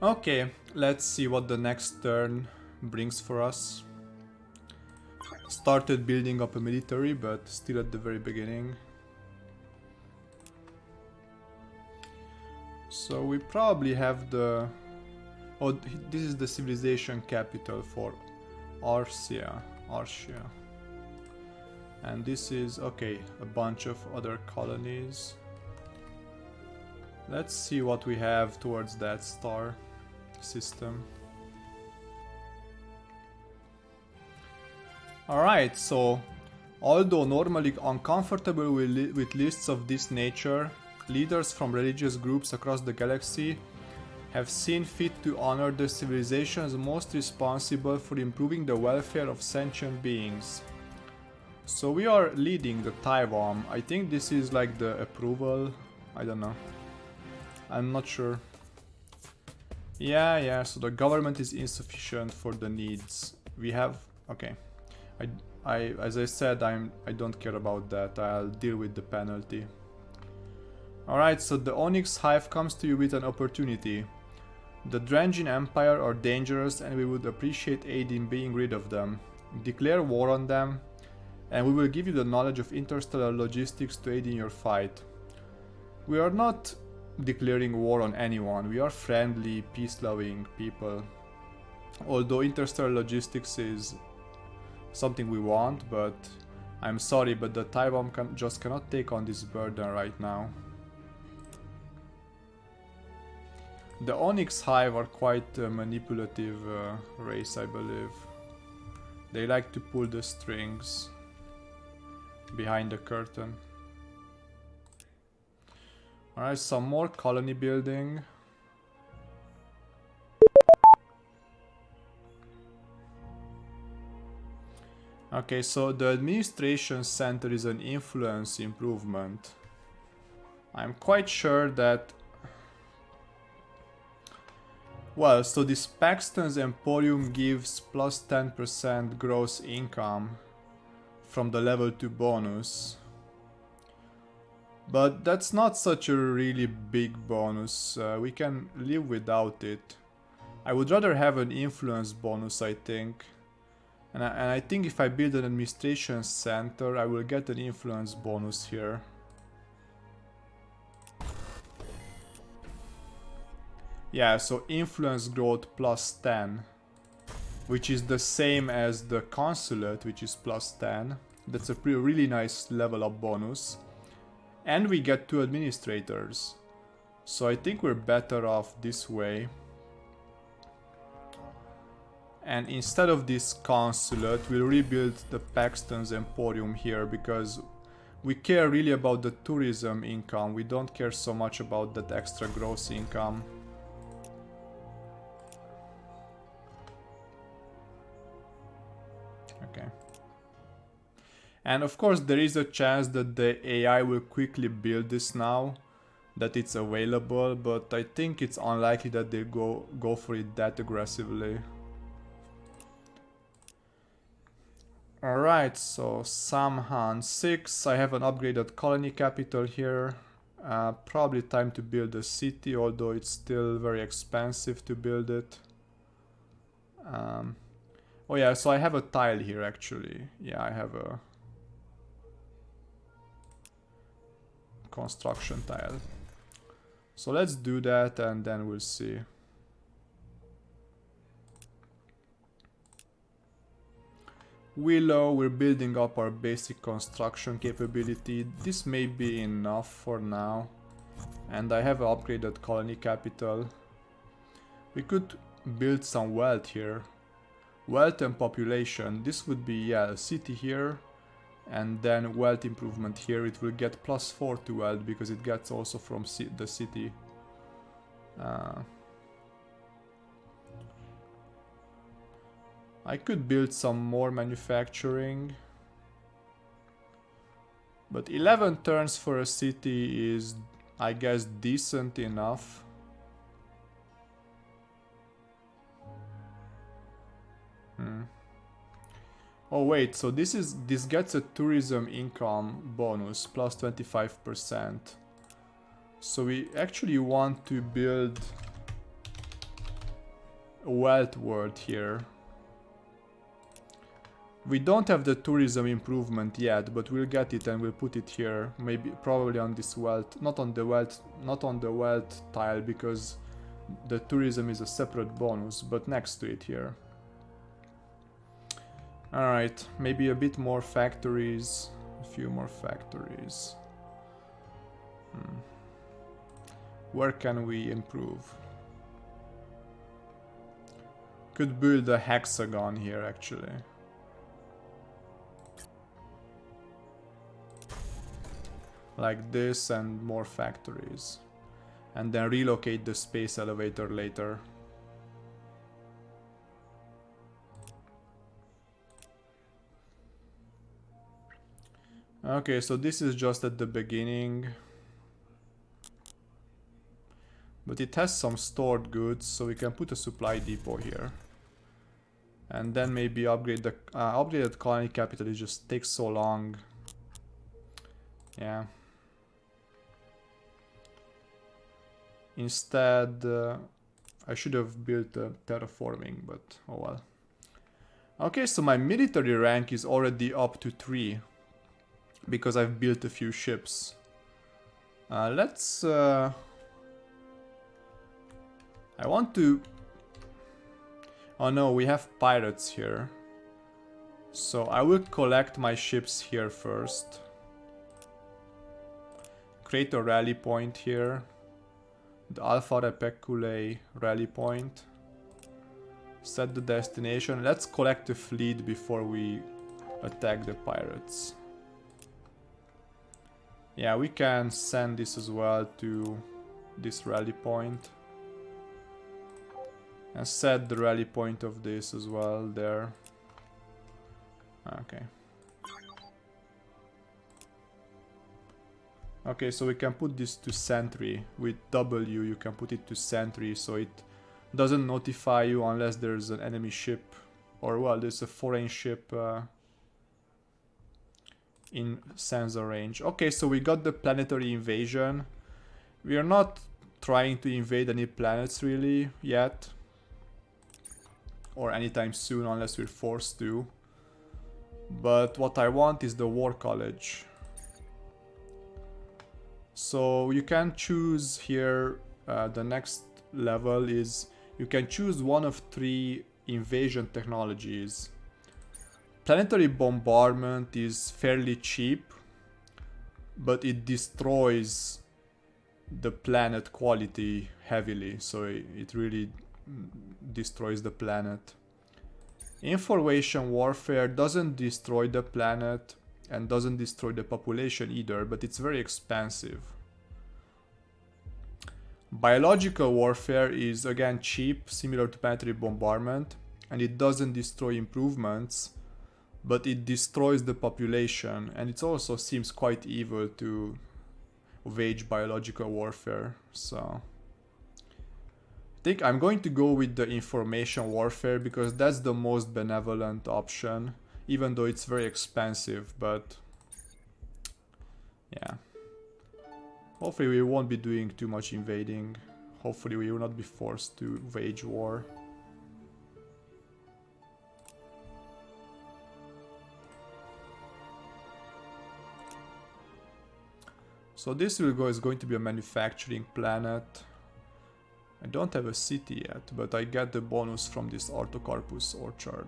Okay, let's see what the next turn brings for us. Started building up a military, but still at the very beginning. So we probably have the... Oh, this is the civilization capital for Arcia. And this is, okay, a bunch of other colonies. Let's see what we have towards that star system. Alright, so although normally uncomfortable with lists of this nature, leaders from religious groups across the galaxy have seen fit to honor the civilizations most responsible for improving the welfare of sentient beings. So we are leading the Tywom. I think this is like the approval. I don't know. I'm not sure. Yeah, so the government is insufficient for the needs. We have... Okay. As I said, I don't care about that. I'll deal with the penalty. Alright, so the Onyx Hive comes to you with an opportunity. The Drangin Empire are dangerous and we would appreciate aid in being rid of them. Declare war on them, and we will give you the knowledge of interstellar logistics to aid in your fight. We are not declaring war on anyone. We are friendly, peace-loving people. Although interstellar logistics is something we want, but I'm sorry, but the Tywom just cannot take on this burden right now. The Onyx Hive are quite a manipulative race, I believe. They like to pull the strings behind the curtain. Alright, some more colony building. Okay, so the administration center is an influence improvement. I'm quite sure that... Well, so this Paxton's Emporium gives plus 10% gross income from the level 2 bonus. But that's not such a really big bonus. We can live without it. I would rather have an influence bonus, I think. And I think if I build an administration center, I will get an influence bonus here. Yeah, so influence growth plus 10. Which is the same as the consulate, which is plus 10. That's a really nice level up bonus. And we get 2 administrators. So I think we're better off this way. And instead of this consulate, we'll rebuild the Paxton's Emporium here, because we care really about the tourism income. We don't care so much about that extra gross income. Okay. And of course there is a chance that the AI will quickly build this now that it's available, but I think it's unlikely that they go for it that aggressively. Alright, so Samhan 6, I have an upgraded colony capital here. Probably time to build a city, although it's still very expensive to build it. Oh yeah, so I have a tile here actually. Yeah, I have a construction tile. So let's do that and then we'll see. Willow, we're building up our basic construction capability. This may be enough for now. And I have an upgraded colony capital. We could build some wealth here. Wealth and population. This would be, yeah, a city here. And then wealth improvement here. It will get plus 4 to wealth because it gets also from the city. I could build some more manufacturing. But 11 turns for a city is, I guess, decent enough. Oh wait, so this gets a tourism income bonus plus 25%. So we actually want to build wealth world here. We don't have the tourism improvement yet, but we'll get it and we'll put it here. Maybe, probably on this wealth, not on the wealth tile, because the tourism is a separate bonus, but next to it here. Alright, maybe a bit more factories, a few more factories. Where can we improve? Could build a hexagon here actually. Like this, and more factories. And then relocate the space elevator later. Okay, so this is just at the beginning. But it has some stored goods, so we can put a supply depot here. And then maybe upgrade the upgraded colony capital. It just takes so long. Yeah. Instead, I should have built terraforming, but oh well. Okay, so my military rank is already up to 3. Because I've built a few ships. Let's... I want to... Oh no, we have pirates here. So I will collect my ships here first. Create a rally point here. The Alpha Repeculae rally point. Set the destination. Let's collect the fleet before we attack the pirates. Yeah, we can send this as well to this rally point. And set the rally point of this as well there. Okay. Okay, so we can put this to sentry. With W you can put it to sentry, so it doesn't notify you unless there's an enemy ship. Or well, there's a foreign ship in sensor range. Okay, so we got the planetary invasion. We are not trying to invade any planets really yet. Or anytime soon unless we're forced to. But what I want is the War College. So you can choose here, the next level is, you can choose one of 3 invasion technologies. Planetary bombardment is fairly cheap, but it destroys the planet quality heavily, so it really destroys the planet. Information warfare doesn't destroy the planet and doesn't destroy the population either, but it's very expensive. Biological warfare is again cheap, similar to planetary bombardment, and it doesn't destroy improvements, but it destroys the population, and it also seems quite evil to wage biological warfare, so... I think I'm going to go with the information warfare because that's the most benevolent option, even though it's very expensive, but... yeah. Hopefully we won't be doing too much invading. Hopefully we will not be forced to wage war. So this is going to be a manufacturing planet. I don't have a city yet, but I get the bonus from this Orthocarpus orchard.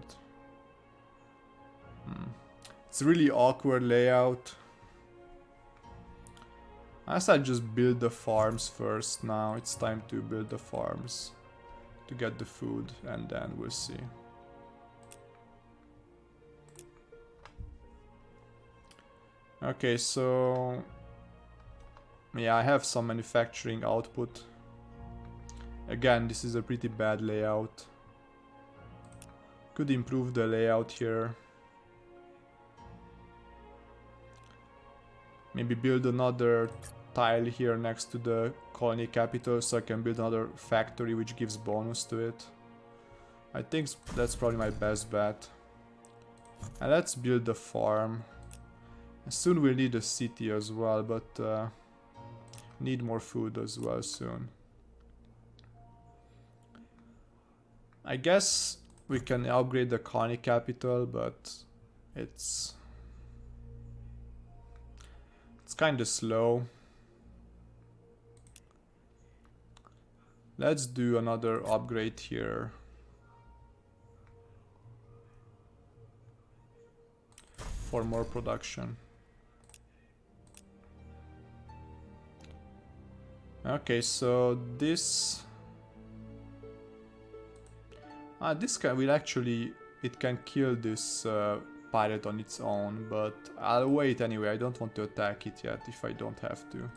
It's a really awkward layout. I guess I just build the farms first now. It's time to build the farms to get the food, and then we'll see. Okay, so... yeah, I have some manufacturing output. Again, this is a pretty bad layout. Could improve the layout here. Maybe build another tile here next to the colony capital so I can build another factory which gives bonus to it. I think that's probably my best bet. And let's build the farm. And soon we'll need a city as well, but need more food as well soon. I guess we can upgrade the colony capital, but it's kind of slow. Let's do another upgrade here. For more production. Okay, so this guy will actually, it can kill this pirate on its own, but I'll wait anyway. I don't want to attack it yet if I don't have to.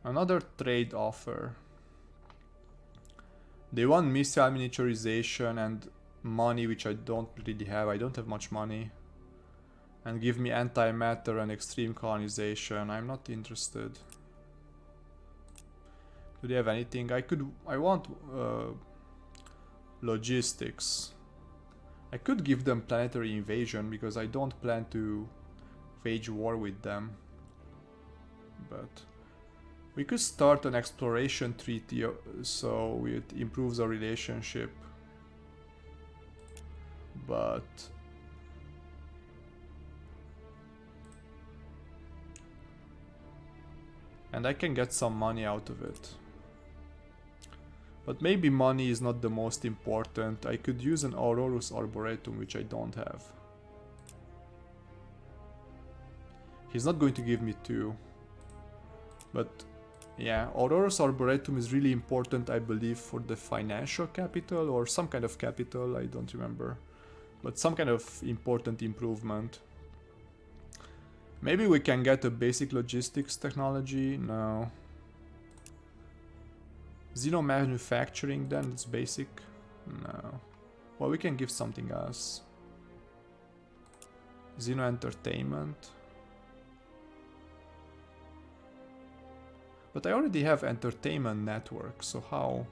Another trade offer. They want missile miniaturization and money, which I don't really have. I don't have much money. And give me antimatter and extreme colonization. I'm not interested. Do they have anything? I want logistics. I could give them planetary invasion because I don't plan to wage war with them. But we could start an exploration treaty so it improves our relationship. But and I can get some money out of it. But maybe money is not the most important. I could use an Aurorus Arboretum, which I don't have. He's not going to give me 2. But yeah, Aurorus Arboretum is really important, I believe, for the financial capital or some kind of capital, I don't remember. But some kind of important improvement. Maybe we can get a basic logistics technology. No. Xeno manufacturing, then it's basic. No. Well, we can give something else. Xeno entertainment. But I already have entertainment network, so how?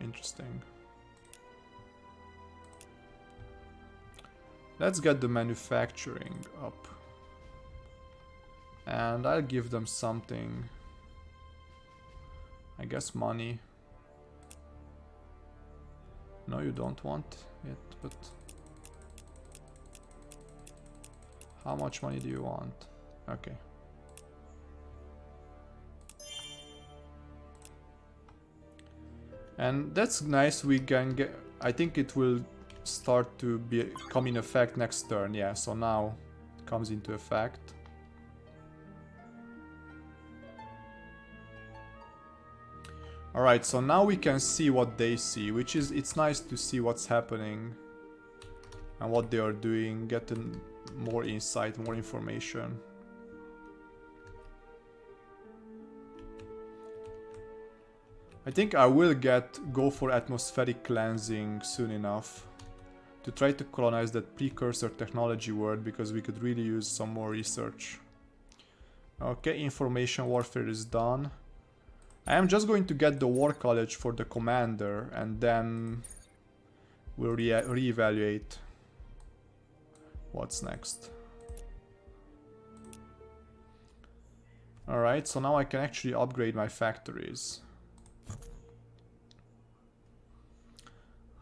Interesting. Let's get the manufacturing up. And I'll give them something. I guess money. No, you don't want it, but... How much money do you want? Okay. And that's nice, we can get... I think it will start to come in effect next turn, yeah, so now it comes into effect. Alright, so now we can see what they see, which is, it's nice to see what's happening and what they are doing, getting more insight, more information. I think I will go for atmospheric cleansing soon enough to try to colonize that precursor technology world, because we could really use some more research. Okay, information warfare is done. I am just going to get the war college for the commander and then we'll reevaluate what's next. Alright, so now I can actually upgrade my factories.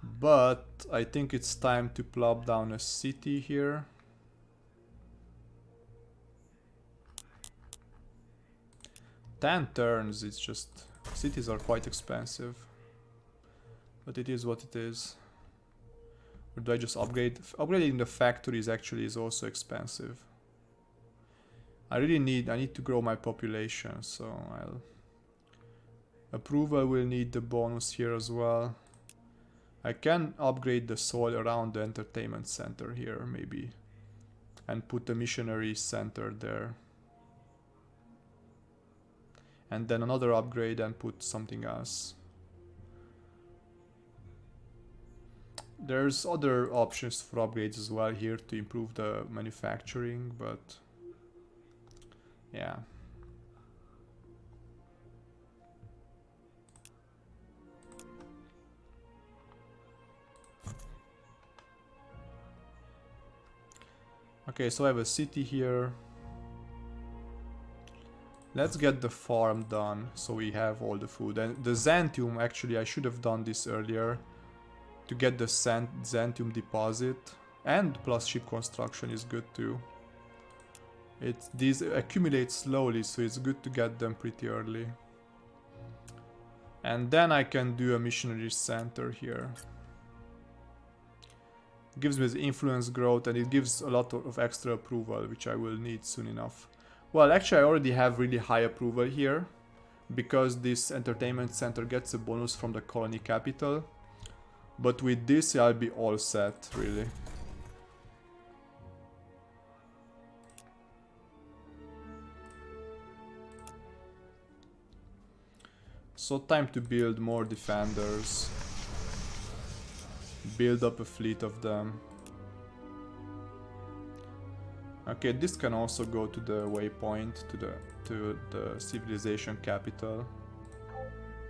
But I think it's time to plop down a city here. Ten turns, it's just... Cities are quite expensive. But it is what it is. Or do I just upgrade? Upgrading the factories actually is also expensive. I need to grow my population, so I'll... Approval will need the bonus here as well. I can upgrade the soil around the entertainment center here, maybe. And put the missionary center there. And then another upgrade and put something else. There's other options for upgrades as well here to improve the manufacturing, but yeah. Okay, so I have a city here. Let's get the farm done so we have all the food. And the Xanthium, actually, I should have done this earlier to get the Xanthium deposit. And plus ship construction is good too. These accumulate slowly, so it's good to get them pretty early. And then I can do a missionary center here. It gives me the influence growth and it gives a lot of extra approval, which I will need soon enough. Well, actually I already have really high approval here, because this entertainment center gets a bonus from the colony capital. But with this I'll be all set, really. So time to build more defenders. Build up a fleet of them. Okay, this can also go to the waypoint, to the civilization capital.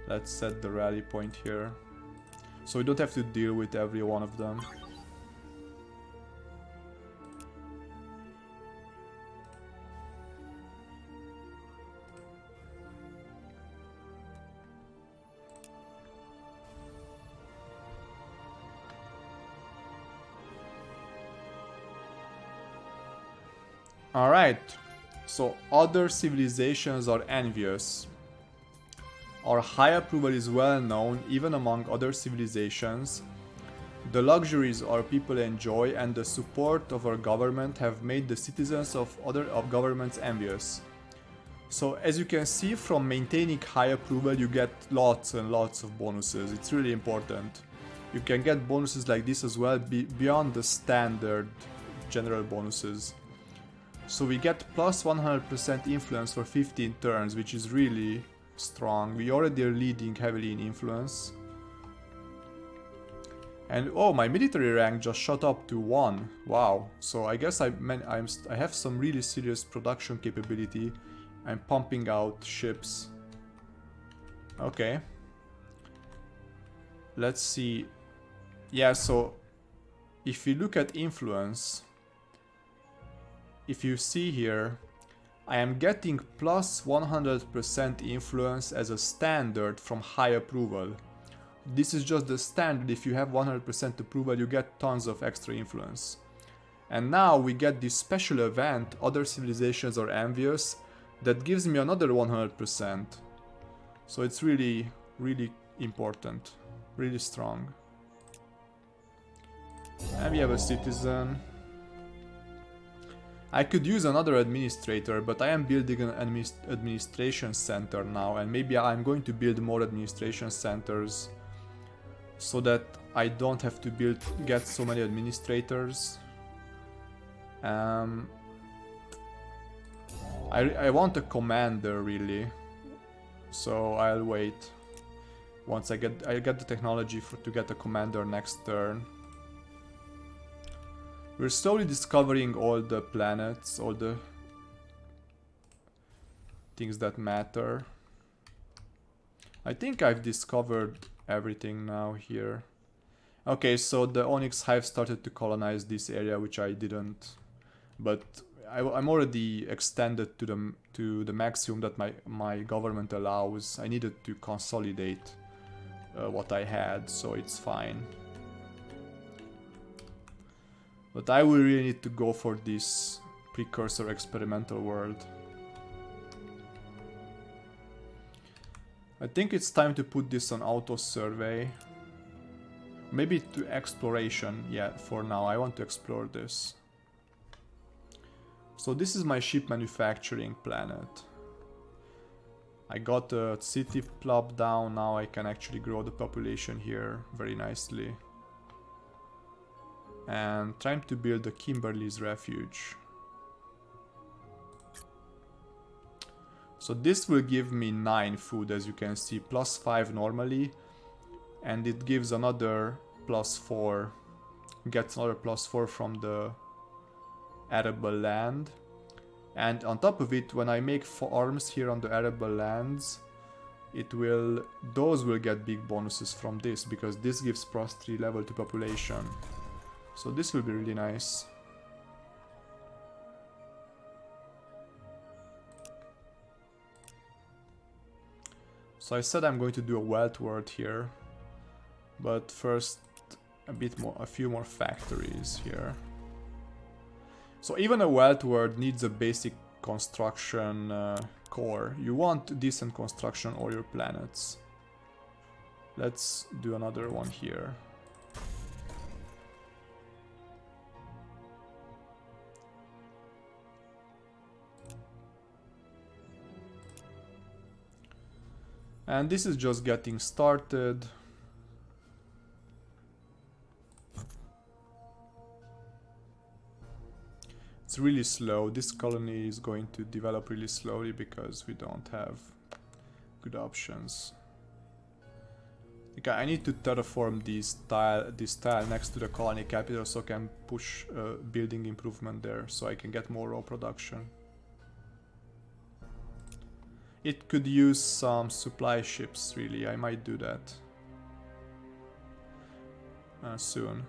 Let's set the rally point here. So we don't have to deal with every one of them. Alright, so other civilizations are envious. Our high approval is well known even among other civilizations. The luxuries our people enjoy and the support of our government have made the citizens of other governments envious. So as you can see, from maintaining high approval you get lots and lots of bonuses. It's really important. You can get bonuses like this as well beyond the standard general bonuses. So we get plus 100% influence for 15 turns, which is really strong. We already are leading heavily in influence. And oh, my military rank just shot up to 1. Wow. So I guess I have some really serious production capability. I'm pumping out ships. Okay. Let's see. Yeah, so if you look at influence, if you see here, I am getting plus 100% influence as a standard from high approval. This is just the standard. If you have 100% approval, you get tons of extra influence. And now we get this special event, Other Civilizations Are Envious, that gives me another 100%. So it's really, really important. Really strong. And we have a citizen. I could use another administrator, but I am building an administration center now, and maybe I'm going to build more administration centers so that I don't have to get so many administrators. I want a commander really, so I'll wait. Once I get the technology to get a commander next turn. We're slowly discovering all the planets, all the things that matter. I think I've discovered everything now here. Okay, so the Onyx Hive started to colonize this area, which I didn't. But I'm already extended to the maximum that my government allows. I needed to consolidate what I had, so it's fine. But I will really need to go for this precursor experimental world. I think it's time to put this on auto survey. Maybe to exploration. Yeah, for now I want to explore this. So this is my ship manufacturing planet. I got a city plopped down. Now I can actually grow the population here very nicely. And trying to build the Kimberly's Refuge. So this will give me 9 food, as you can see, plus 5 normally, and it gives another plus 4, gets another plus 4 from the arable land. And on top of it, when I make farms here on the arable lands, those will get big bonuses from this, because this gives plus 3 level to population. So this will be really nice. So I said I'm going to do a wealth word here, but first a few more factories here. So even a wealth word needs a basic construction core. You want decent construction on your planets. Let's do another one here. And this is just getting started. It's really slow. This colony is going to develop really slowly because we don't have good options. Okay, I need to terraform this tile next to the colony capital so I can push building improvement there so I can get more raw production. It could use some supply ships, really. I might do that soon.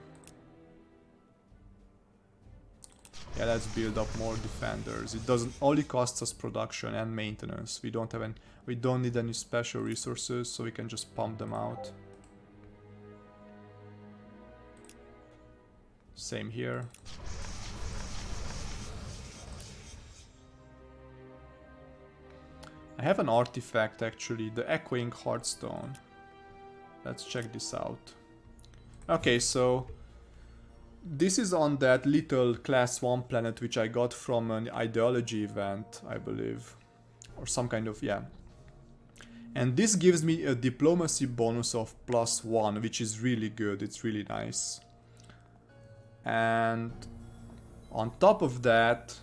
Yeah, let's build up more defenders. It doesn't only costs us production and maintenance. We don't need any special resources, so we can just pump them out. Same here. I have an artifact actually, the Echoing Heartstone. Let's check this out. Okay, so this is on that little class 1 planet which I got from an ideology event, I believe. Or some kind of, yeah. And this gives me a diplomacy bonus of +1, which is really good, it's really nice. And on top of that,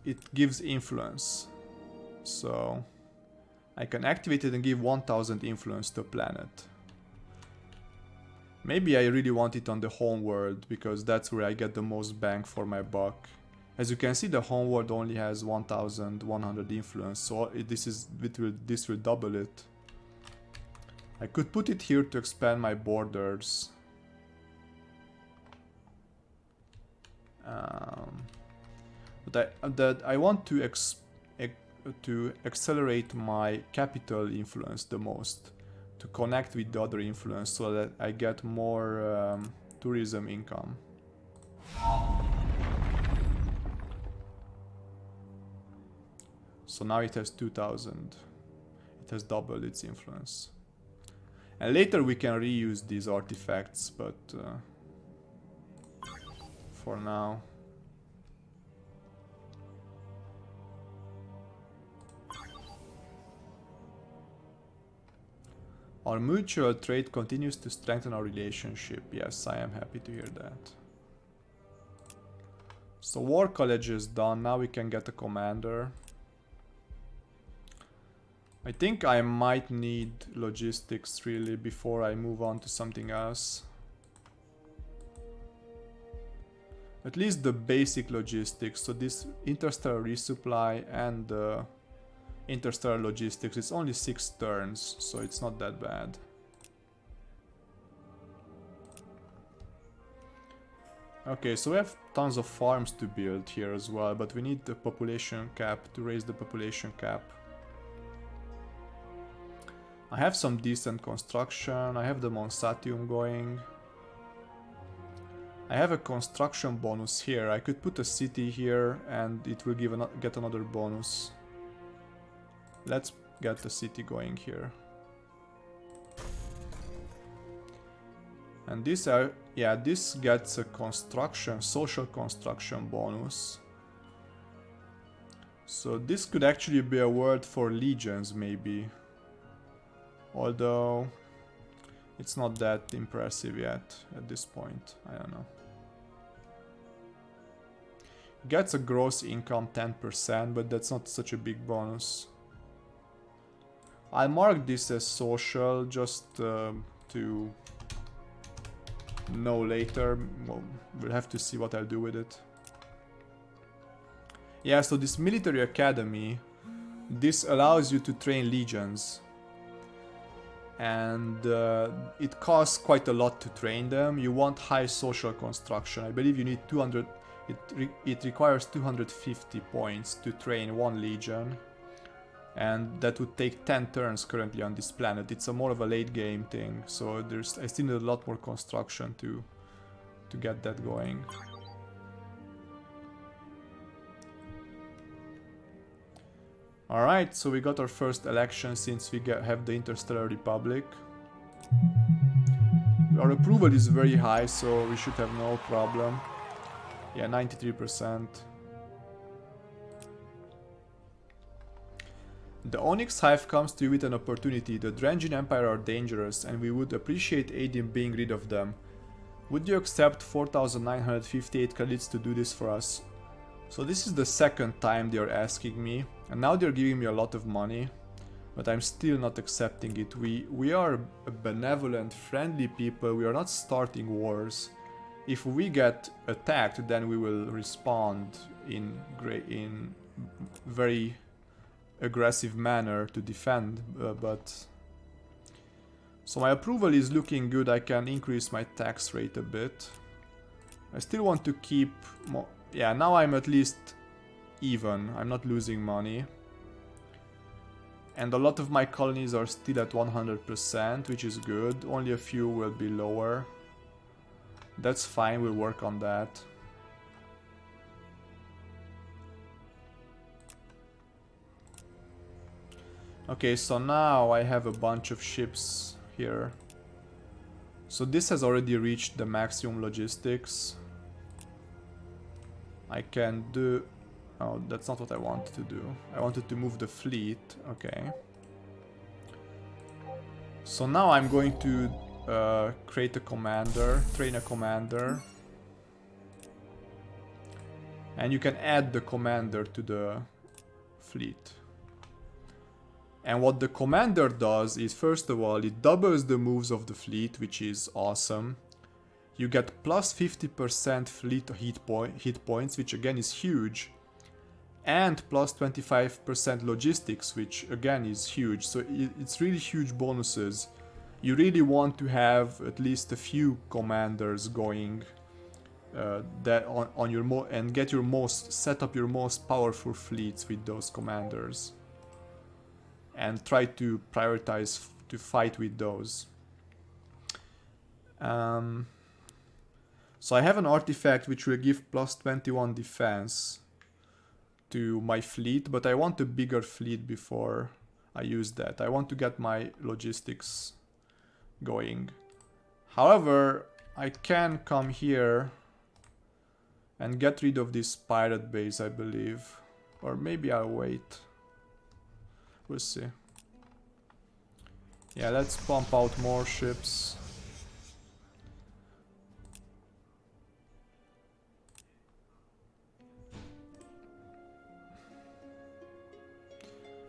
it gives influence. So I can activate it and give 1000 influence to a planet. Maybe I really want it on the home world because that's where I get the most bang for my buck. As you can see, the home world only has 1100 influence, so this will double it. I could put it here to expand my borders. But I want to accelerate my capital influence the most, to connect with the other influence so that I get more tourism income. So now it has 2000. It has doubled its influence. And later we can reuse these artifacts, but for now. Our mutual trade continues to strengthen our relationship. Yes, I am happy to hear that. So War College is done. Now we can get a commander. I think I might need logistics really before I move on to something else. At least the basic logistics. So this interstellar resupply and interstellar logistics, it's only 6 turns, so it's not that bad. Okay, so we have tons of farms to build here as well, but we need the population cap to raise the population cap. I have some decent construction, I have the Monsatium going. I have a construction bonus here, I could put a city here and it will get another bonus. Let's get the city going here. And this gets a social construction bonus. So this could actually be a word for legions maybe. Although it's not that impressive yet at this point, I don't know. Gets a gross income 10%, but that's not such a big bonus. I'll mark this as social just to know later. Well, we'll have to see what I'll do with it. Yeah, so this military academy, this allows you to train legions. And it costs quite a lot to train them. You want high social construction. I believe you need 200, it requires 250 points to train one legion. And that would take 10 turns currently on this planet. It's a more of a late game thing, so I still need a lot more construction to get that going. Alright, so we got our first election since we have the Interstellar Republic. Our approval is very high, so we should have no problem. Yeah, 93%. The Onyx Hive comes to you with an opportunity. The Drangin Empire are dangerous, and we would appreciate aid in being rid of them. Would you accept 4,958 credits to do this for us? So this is the second time they are asking me, and now they're giving me a lot of money, but I'm still not accepting it. We are a benevolent, friendly people. We are not starting wars. If we get attacked, then we will respond in very aggressive manner to defend, but so my approval is looking good. I can increase my tax rate a bit. I still want to keep more. Yeah, now I'm at least even. I'm not losing money. And a lot of my colonies are still at 100%, which is good. Only a few will be lower. That's fine, we'll work on that. Okay, so now I have a bunch of ships here. So this has already reached the maximum logistics. I can do... Oh, that's not what I wanted to do. I wanted to move the fleet. Okay. So now I'm going to create a commander, train a commander. And you can add the commander to the fleet. And what the commander does is, first of all, it doubles the moves of the fleet, which is awesome. You get plus 50% fleet hit points, which again is huge. And plus 25% logistics, which again is huge. So it's really huge bonuses. You really want to have at least a few commanders going that on your and get your set up your most powerful fleets with those commanders. And try to prioritize to fight with those. So I have an artifact which will give plus 21 defense to my fleet, but I want a bigger fleet before I use that. I want to get my logistics going. However, I can come here and get rid of this pirate base, I believe. Or maybe I'll wait. We'll see. Yeah, let's pump out more ships.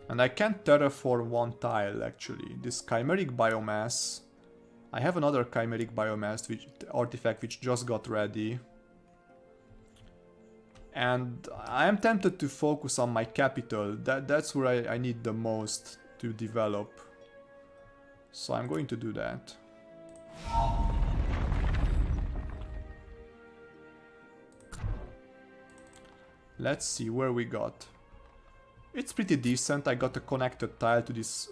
And I can terraform one tile actually. This chimeric biomass. I have another chimeric biomass artifact which just got ready. And I am tempted to focus on my capital. That's where I need the most to develop. So I'm going to do that. Let's see where we got. It's pretty decent. I got a connected tile to this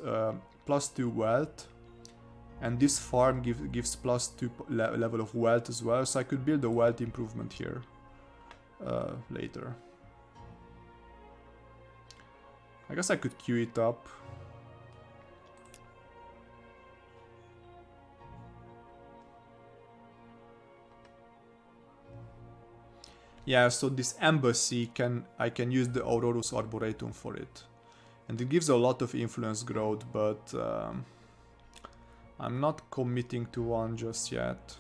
plus 2 wealth. And this farm gives plus 2 level of wealth as well. So I could build a wealth improvement here. Later. I guess I could queue it up. Yeah, so this embassy I can use the Aurorus Arboretum for it. And it gives a lot of influence growth, but I'm not committing to one just yet.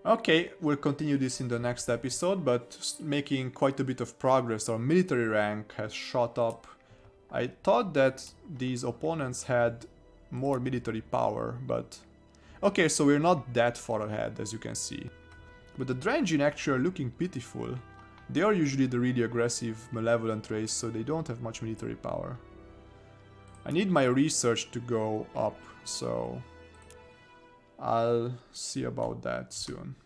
Okay, we'll continue this in the next episode, but making quite a bit of progress. Our military rank has shot up. I thought that these opponents had more military power, but... Okay, so we're not that far ahead, as you can see. But the Drangin actually are looking pitiful. They are usually the really aggressive, malevolent race, so they don't have much military power. I need my research to go up, so... I'll see about that soon.